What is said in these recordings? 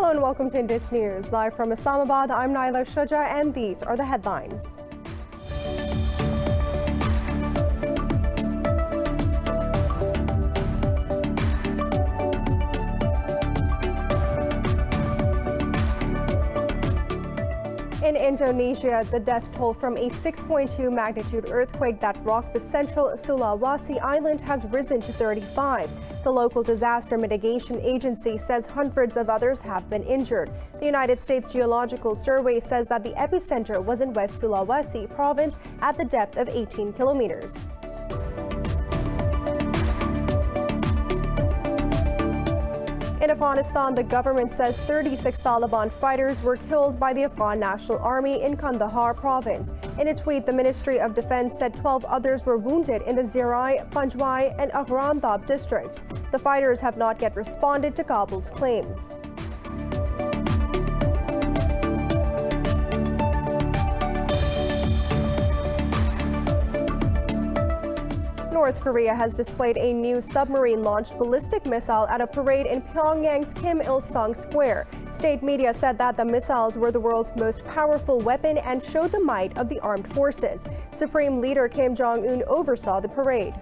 Hello and welcome to Indus News. Live from Islamabad, I'm Naila Shuja and these are the headlines. In Indonesia, the death toll from a 6.2 magnitude earthquake that rocked the central Sulawesi island has risen to 35. The local disaster mitigation agency says hundreds of others have been injured. The United States Geological Survey says that the epicenter was in West Sulawesi province at the depth of 18 kilometers. In Afghanistan, the government says 36 Taliban fighters were killed by the Afghan National Army in Kandahar province. In a tweet, the Ministry of Defense said 12 others were wounded in the Zerai, Panjwai, and Aghrandab districts. The fighters have not yet responded to Kabul's claims. North Korea has displayed a new submarine-launched ballistic missile at a parade in Pyongyang's Kim Il-sung Square. State media said that the missiles were the world's most powerful weapon and showed the might of the armed forces. Supreme Leader Kim Jong-un oversaw the parade.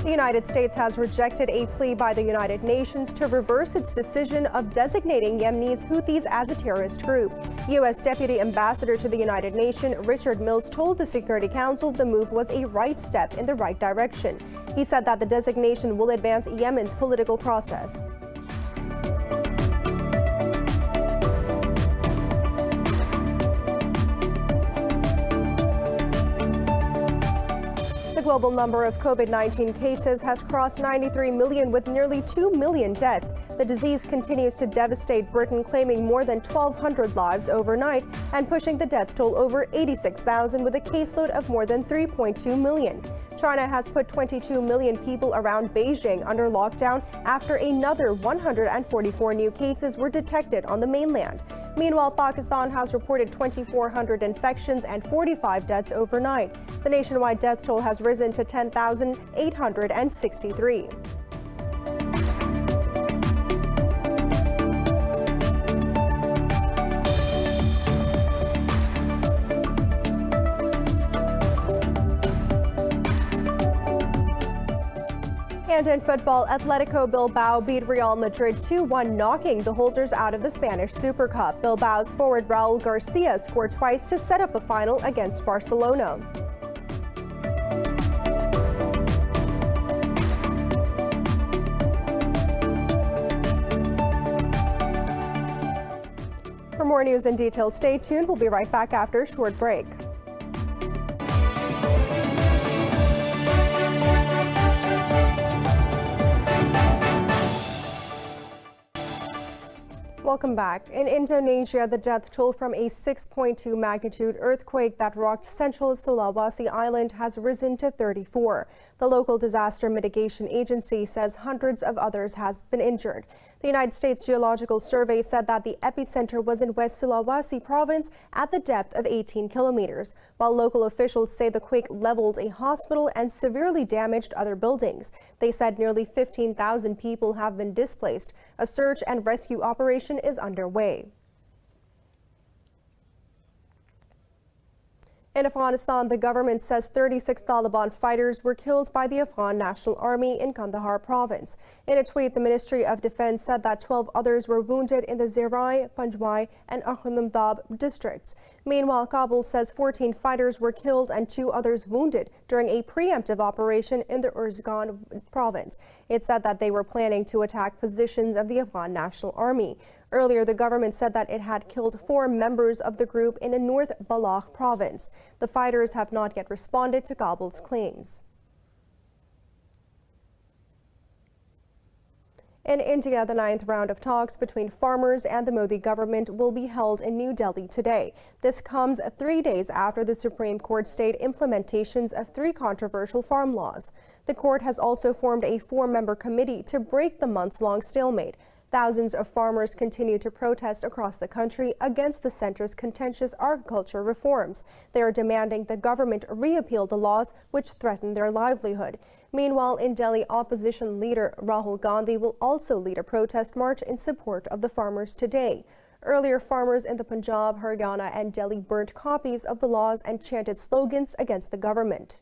The United States has rejected a plea by the United Nations to reverse its decision of designating Yemen's Houthis as a terrorist group. U.S. Deputy Ambassador to the United Nations Richard Mills told the Security Council the move was a right step in the right direction. He said that the designation will advance Yemen's political process. The global number of COVID-19 cases has crossed 93 million with nearly 2 million deaths. The disease continues to devastate Britain, claiming more than 1,200 lives overnight and pushing the death toll over 86,000 with a caseload of more than 3.2 million. China has put 22 million people around Beijing under lockdown after another 144 new cases were detected on the mainland. Meanwhile, Pakistan has reported 2,400 infections and 45 deaths overnight. The nationwide death toll has risen to 10,863. And in football, Atletico Bilbao beat Real Madrid 2-1, knocking the holders out of the Spanish Super Cup. Bilbao's forward Raul Garcia scored twice to set up a final against Barcelona. For more news and details, stay tuned. We'll be right back after a short break. Welcome back. In Indonesia, the death toll from a 6.2 magnitude earthquake that rocked central Sulawesi island has risen to 34. The local disaster mitigation agency says hundreds of others have been injured. The United States Geological Survey said that the epicenter was in West Sulawesi province at the depth of 18 kilometers, while local officials say the quake leveled a hospital and severely damaged other buildings. They said nearly 15,000 people have been displaced. A search and rescue operation is underway. In Afghanistan, the government says 36 Taliban fighters were killed by the Afghan National Army in Kandahar province. In a tweet, the Ministry of Defense said that 12 others were wounded in the Zerai, Panjwai, and Aghrandab districts. Meanwhile, Kabul says 14 fighters were killed and 2 others wounded during a preemptive operation in the Uruzgan province. It said that they were planning to attack positions of the Afghan National Army. Earlier, the government said that it had killed 4 members of the group in a North Balakh province. The fighters have not yet responded to Kabul's claims. In India, the 9th round of talks between farmers and the Modi government will be held in New Delhi today. This comes 3 days after the Supreme Court stayed implementations of 3 controversial farm laws. The court has also formed a 4-member committee to break the months-long stalemate. Thousands of farmers continue to protest across the country against the center's contentious agriculture reforms. They are demanding the government repeal the laws which threaten their livelihood. Meanwhile, in Delhi, opposition leader Rahul Gandhi will also lead a protest march in support of the farmers today. Earlier, farmers in the Punjab, Haryana, and Delhi burnt copies of the laws and chanted slogans against the government.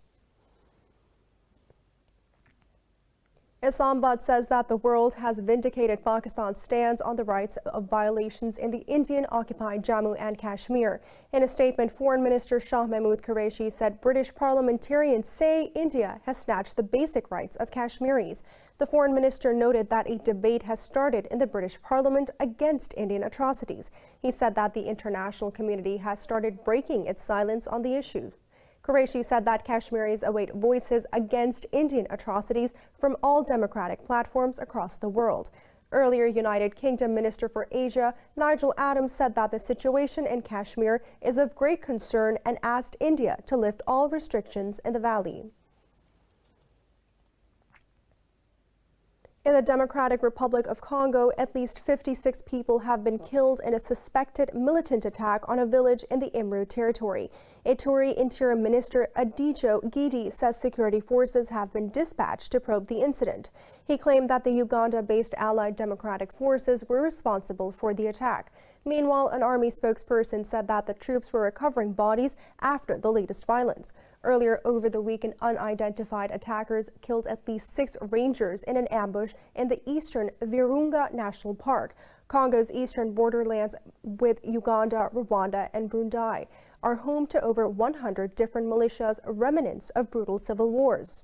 Islamabad says that the world has vindicated Pakistan's stance on the rights of violations in the Indian-occupied Jammu and Kashmir. In a statement, Foreign Minister Shah Mahmood Qureshi said British parliamentarians say India has snatched the basic rights of Kashmiris. The foreign minister noted that a debate has started in the British Parliament against Indian atrocities. He said that the international community has started breaking its silence on the issue. Qureshi said that Kashmiris await voices against Indian atrocities from all democratic platforms across the world. Earlier, United Kingdom Minister for Asia, Nigel Adams, said that the situation in Kashmir is of great concern and asked India to lift all restrictions in the valley. In the Democratic Republic of Congo, at least 56 people have been killed in a suspected militant attack on a village in the Imru territory. Ituri Interior Minister Adijo Gidi says security forces have been dispatched to probe the incident. He claimed that the Uganda-based Allied Democratic Forces were responsible for the attack. Meanwhile, an army spokesperson said that the troops were recovering bodies after the latest violence. Earlier over the weekend, unidentified attackers killed at least 6 rangers in an ambush in the eastern Virunga National Park. Congo's eastern borderlands with Uganda, Rwanda, and Burundi are home to over 100 different militias, remnants of brutal civil wars.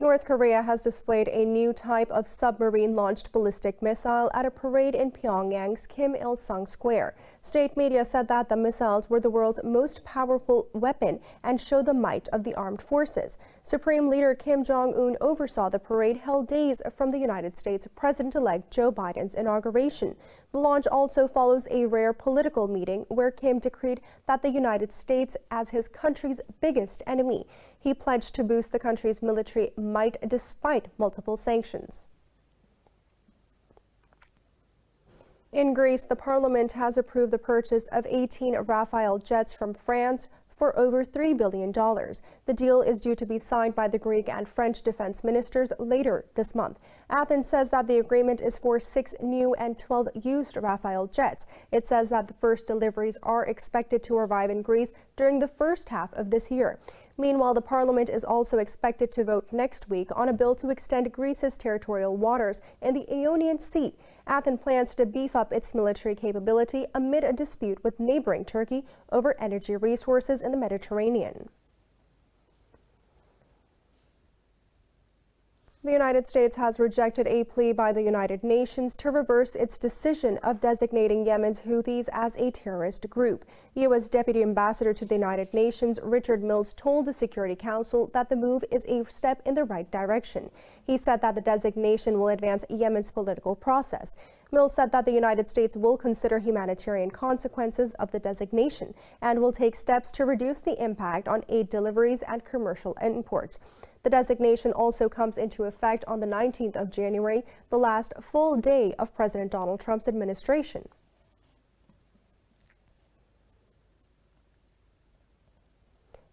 North Korea has displayed a new type of submarine-launched ballistic missile at a parade in Pyongyang's Kim Il-sung Square. State media said that the missiles were the world's most powerful weapon and show the might of the armed forces. Supreme Leader Kim Jong-un oversaw the parade held days from the United States President-elect Joe Biden's inauguration. The launch also follows a rare political meeting where Kim decreed that the United States as his country's biggest enemy. He pledged to boost the country's military might despite multiple sanctions. In Greece, the parliament has approved the purchase of 18 Rafale jets from France for over $3 billion. The deal is due to be signed by the Greek and French defense ministers later this month. Athens says that the agreement is for 6 new and 12 used Rafale jets. It says that the first deliveries are expected to arrive in Greece during the first half of this year. Meanwhile, the parliament is also expected to vote next week on a bill to extend Greece's territorial waters in the Ionian Sea. Athens plans to beef up its military capability amid a dispute with neighboring Turkey over energy resources in the Mediterranean. The United States has rejected a plea by the United Nations to reverse its decision of designating Yemen's Houthis as a terrorist group. U.S. Deputy Ambassador to the United Nations Richard Mills told the Security Council that the move is a step in the right direction. He said that the designation will advance Yemen's political process. Mills said that the United States will consider humanitarian consequences of the designation and will take steps to reduce the impact on aid deliveries and commercial imports. The designation also comes into effect on the 19th of January, the last full day of President Donald Trump's administration.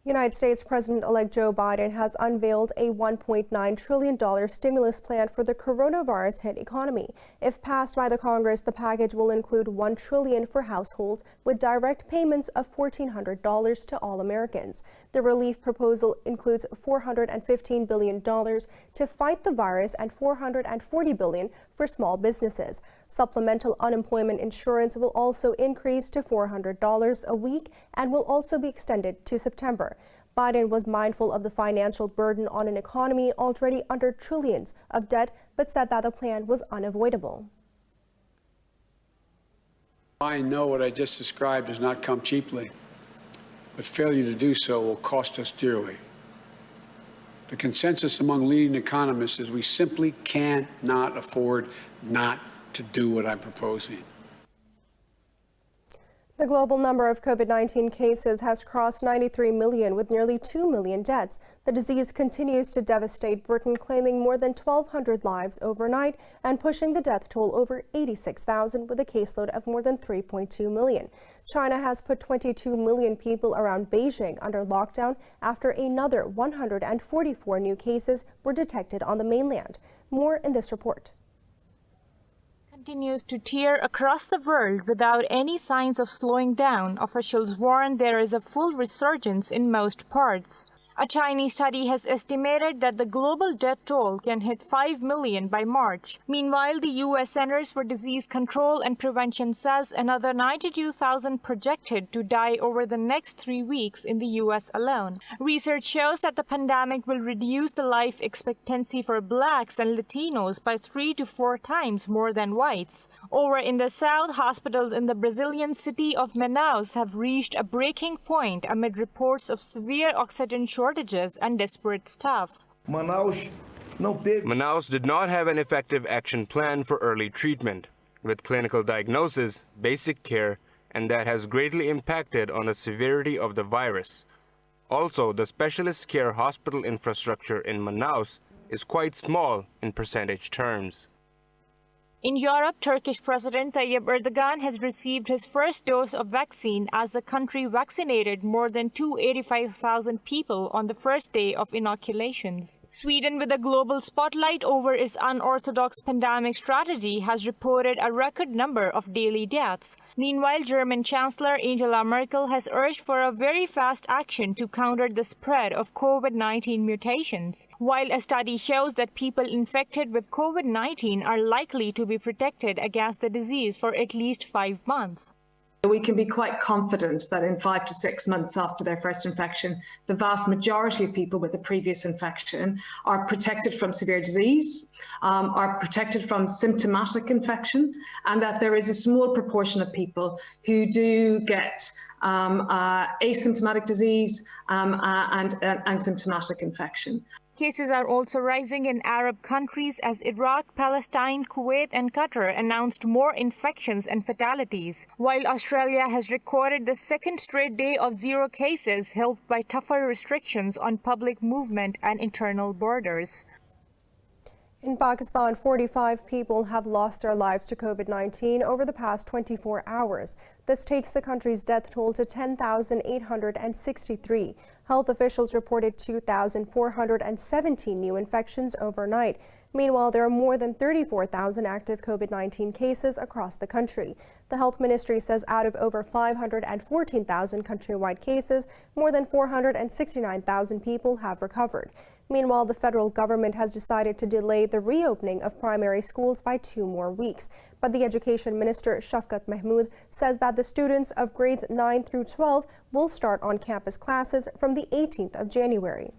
United States President-elect Joe Biden has unveiled a $1.9 trillion stimulus plan for the coronavirus-hit economy. If passed by the Congress, the package will include $1 trillion for households with direct payments of $1,400 to all Americans. The relief proposal includes $415 billion to fight the virus and $440 billion for small businesses. Supplemental unemployment insurance will also increase to $400 a week and will also be extended to September. Biden was mindful of the financial burden on an economy already under trillions of debt, but said that the plan was unavoidable. I know what I just described does not come cheaply, but failure to do so will cost us dearly. The consensus among leading economists is we simply cannot afford not to do what I'm proposing. The global number of COVID-19 cases has crossed 93 million, with nearly 2 million deaths. The disease continues to devastate Britain, claiming more than 1,200 lives overnight and pushing the death toll over 86,000, with a caseload of more than 3.2 million. China has put 22 million people around Beijing under lockdown after another 144 new cases were detected on the mainland. More in this report. Continues to tear across the world without any signs of slowing down. Officials warn there is a full resurgence in most parts. A Chinese study has estimated that the global death toll can hit 5 million by March. Meanwhile, the U.S. Centers for Disease Control and Prevention says another 92,000 projected to die over the next 3 weeks in the U.S. alone. Research shows that the pandemic will reduce the life expectancy for blacks and Latinos by 3 to 4 times more than whites. Over in the south, hospitals in the Brazilian city of Manaus have reached a breaking point amid reports of severe oxygen shortages and desperate staff. Manaus did not have an effective action plan for early treatment, with clinical diagnosis, basic care, and that has greatly impacted on the severity of the virus. Also, the specialist care hospital infrastructure in Manaus is quite small in percentage terms. In Europe, Turkish President Tayyip Erdogan has received his first dose of vaccine as the country vaccinated more than 285,000 people on the first day of inoculations. Sweden, with a global spotlight over its unorthodox pandemic strategy, has reported a record number of daily deaths. Meanwhile, German Chancellor Angela Merkel has urged for a very fast action to counter the spread of COVID-19 mutations, while a study shows that people infected with COVID-19 are likely to be protected against the disease for at least 5 months. We can be quite confident that in 5 to 6 months after their first infection, the vast majority of people with a previous infection are protected from severe disease, are protected from symptomatic infection, and that there is a small proportion of people who do get asymptomatic disease and symptomatic infection. Cases are also rising in Arab countries as Iraq, Palestine, Kuwait, and Qatar announced more infections and fatalities, while Australia has recorded the second straight day of 0 cases, helped by tougher restrictions on public movement and internal borders. In Pakistan, 45 people have lost their lives to COVID-19 over the past 24 hours. This takes the country's death toll to 10,863. Health officials reported 2,417 new infections overnight. Meanwhile, there are more than 34,000 active COVID-19 cases across the country. The health ministry says out of over 514,000 countrywide cases, more than 469,000 people have recovered. Meanwhile, the federal government has decided to delay the reopening of primary schools by 2 more weeks. But the Education Minister, Shafkat Mahmood, says that the students of grades 9 through 12 will start on-campus classes from the 18th of January.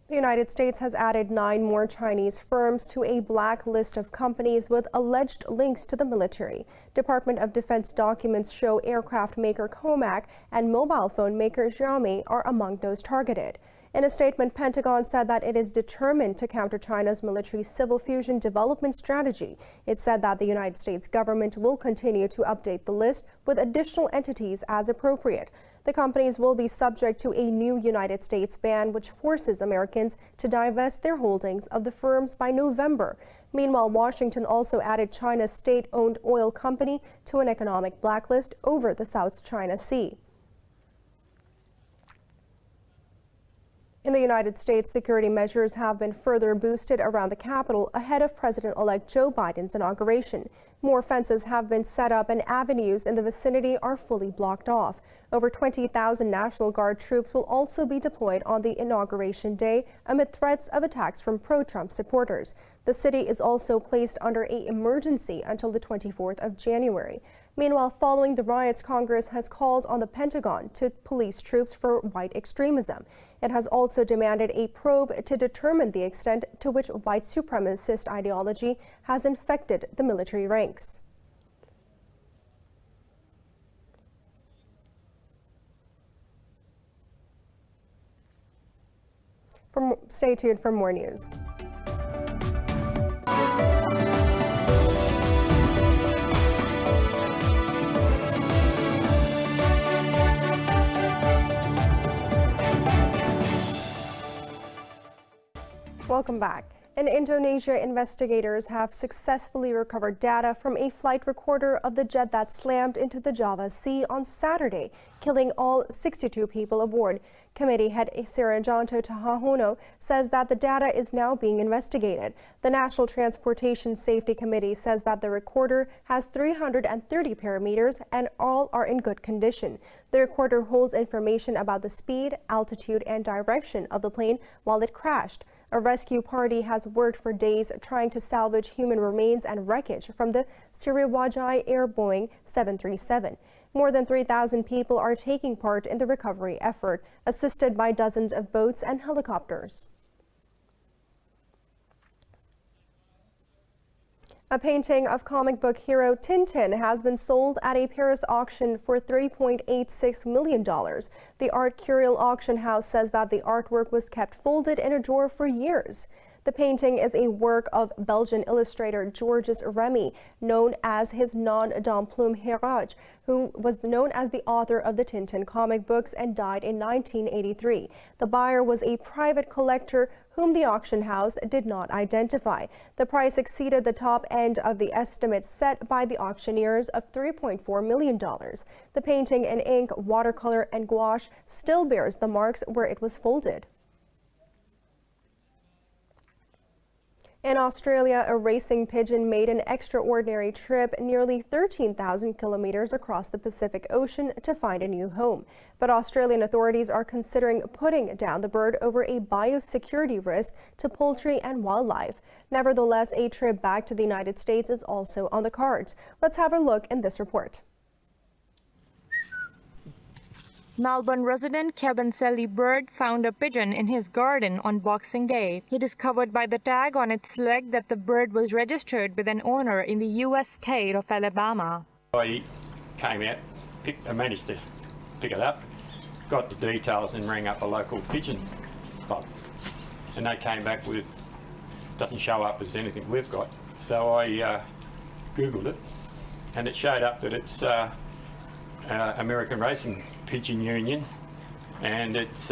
The United States has added 9 more Chinese firms to a black list of companies with alleged links to the military. Department of Defense documents show aircraft maker Comac and mobile phone maker Xiaomi are among those targeted. In a statement, Pentagon said that it is determined to counter China's military civil fusion development strategy. It said that the United States government will continue to update the list with additional entities as appropriate. The companies will be subject to a new United States ban, which forces Americans to divest their holdings of the firms by November. Meanwhile, Washington also added China's state-owned oil company to an economic blacklist over the South China Sea. In the United States, security measures have been further boosted around the Capitol ahead of President-elect Joe Biden's inauguration. More fences have been set up and avenues in the vicinity are fully blocked off. Over 20,000 National Guard troops will also be deployed on the inauguration day amid threats of attacks from pro-Trump supporters. The city is also placed under an emergency until the 24th of January. Meanwhile, following the riots, Congress has called on the Pentagon to police troops for white extremism. It has also demanded a probe to determine the extent to which white supremacist ideology has infected the military ranks. Stay tuned for more news. Welcome back. In Indonesia, investigators have successfully recovered data from a flight recorder of the jet that slammed into the Java Sea on Saturday, killing all 62 people aboard. Committee head Sirajanto Tahahono says that the data is now being investigated. The National Transportation Safety Committee says that the recorder has 330 parameters and all are in good condition. The recorder holds information about the speed, altitude, and direction of the plane while it crashed. A rescue party has worked for days trying to salvage human remains and wreckage from the Sriwijaya Air Boeing 737. More than 3,000 people are taking part in the recovery effort, assisted by dozens of boats and helicopters. A painting of comic book hero Tintin has been sold at a Paris auction for $3.86 million. The Art Curial auction house says that the artwork was kept folded in a drawer for years. The painting is a work of Belgian illustrator Georges Remy, known as his nom de plume Heraj, who was known as the author of the Tintin comic books and died in 1983. The buyer was a private collector whom the auction house did not identify. The price exceeded the top end of the estimate set by the auctioneers of $3.4 million. The painting in ink, watercolor, and gouache still bears the marks where it was folded. In Australia, a racing pigeon made an extraordinary trip nearly 13,000 kilometers across the Pacific Ocean to find a new home. But Australian authorities are considering putting down the bird over a biosecurity risk to poultry and wildlife. Nevertheless, a trip back to the United States is also on the cards. Let's have a look in this report. Melbourne resident Kevin Selly Bird found a pigeon in his garden on Boxing Day. He discovered by the tag on its leg that the bird was registered with an owner in the U.S. state of Alabama. I came out, I managed to pick it up, got the details and rang up a local pigeon club. And they came back with, doesn't show up as anything we've got. So I Googled it and it showed up that it's American Racing Pigeon Union, and it's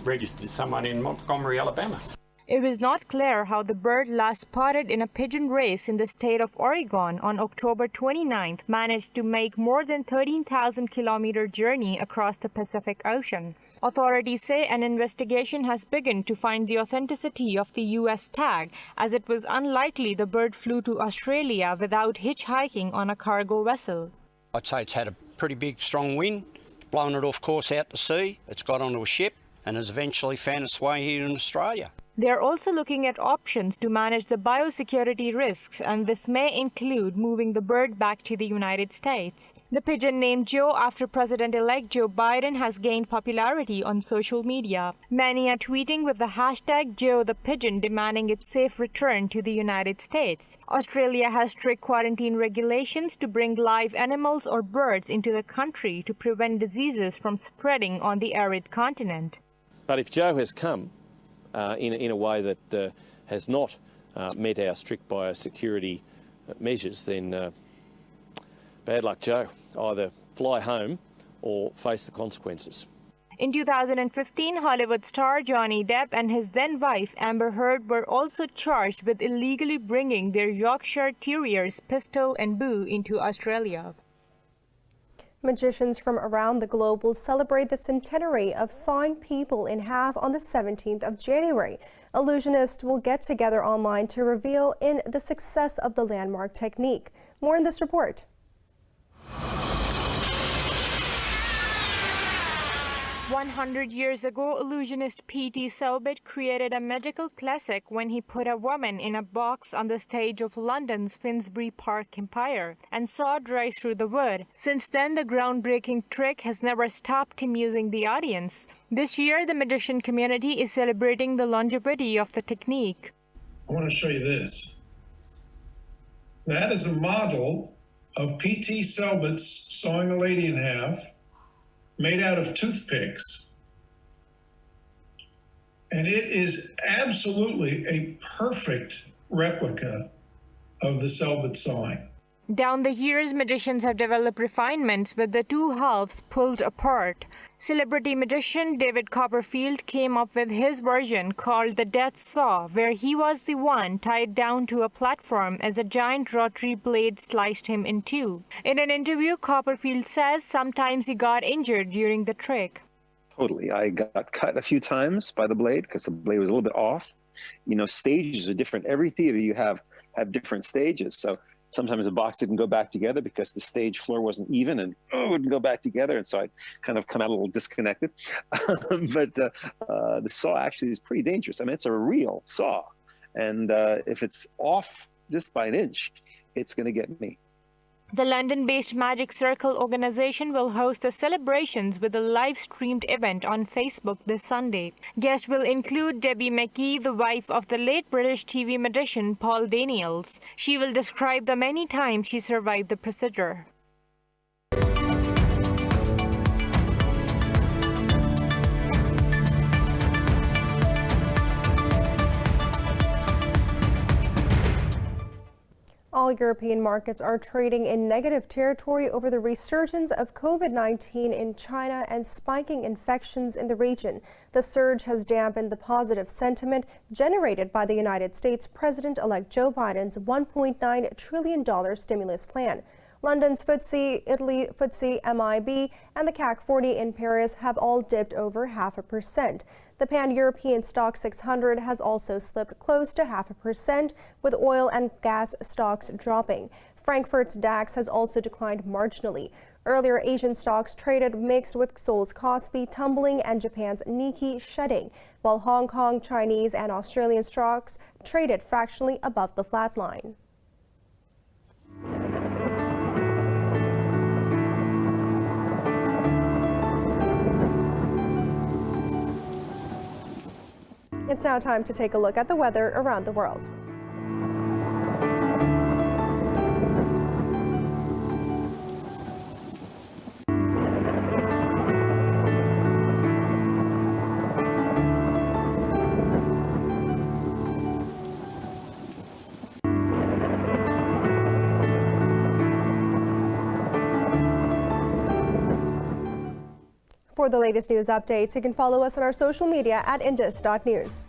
registered to someone in Montgomery, Alabama. It was not clear how the bird, last spotted in a pigeon race in the state of Oregon on October 29th, managed to make more than 13,000-kilometer journey across the Pacific Ocean. Authorities say an investigation has begun to find the authenticity of the U.S. tag, as it was unlikely the bird flew to Australia without hitchhiking on a cargo vessel. I'd say it's had a pretty big, strong wind, blown it off course out to sea, it's got onto a ship and has eventually found its way here in Australia. They are also looking at options to manage the biosecurity risks, and this may include moving the bird back to the United States. The pigeon, named Joe after President-elect Joe Biden, has gained popularity on social media. Many are tweeting with the hashtag Joe the Pigeon, demanding its safe return to the United States. Australia has strict quarantine regulations to bring live animals or birds into the country to prevent diseases from spreading on the arid continent. But if Joe has come in a way that has not met our strict biosecurity measures, then bad luck, Joe. Either fly home or face the consequences. In 2015, Hollywood star Johnny Depp and his then-wife Amber Heard were also charged with illegally bringing their Yorkshire Terriers Pistol and Boo into Australia. Magicians from around the globe will celebrate the centenary of sawing people in half on the 17th of January. Illusionists will get together online to reveal in the success of the landmark technique. More in this report. 100 years ago, illusionist P.T. Selbit created a magical classic when he put a woman in a box on the stage of London's Finsbury Park Empire and sawed right through the wood. Since then, the groundbreaking trick has never stopped amusing the audience. This year, the magician community is celebrating the longevity of the technique. I want to show you this. That is a model of P.T. Selbit's sawing a lady in half, made out of toothpicks. And it is absolutely a perfect replica of the Selbit sawing. Down the years, magicians have developed refinements with the two halves pulled apart. Celebrity magician David Copperfield came up with his version called the Death Saw, where he was the one tied down to a platform as a giant rotary blade sliced him in two. In an interview, Copperfield says sometimes he got injured during the trick. Totally. I got cut a few times by the blade because the blade was a little bit off. You know, stages are different. Every theater you have different stages. So sometimes the box didn't go back together because the stage floor wasn't even and it wouldn't go back together. And so I'd kind of come out a little disconnected. But the saw actually is pretty dangerous. I mean, it's a real saw. And if it's off just by an inch, it's going to get me. The London-based Magic Circle organization will host the celebrations with a live-streamed event on Facebook this Sunday. Guests will include Debbie McKee, the wife of the late British TV magician Paul Daniels. She will describe the many times she survived the procedure. All European markets are trading in negative territory over the resurgence of COVID-19 in China and spiking infections in the region. The surge has dampened the positive sentiment generated by the United States President-elect Joe Biden's $1.9 trillion stimulus plan. London's FTSE, Italy FTSE MIB, and the CAC 40 in Paris have all dipped over 0.5%. The Pan-European Stock 600 has also slipped close to 0.5%, with oil and gas stocks dropping. Frankfurt's DAX has also declined marginally. Earlier, Asian stocks traded mixed, with Seoul's Kospi tumbling and Japan's Nikkei shedding, while Hong Kong, Chinese, and Australian stocks traded fractionally above the flat line. It's now time to take a look at the weather around the world. For the latest news updates, you can follow us on our social media at indus.news.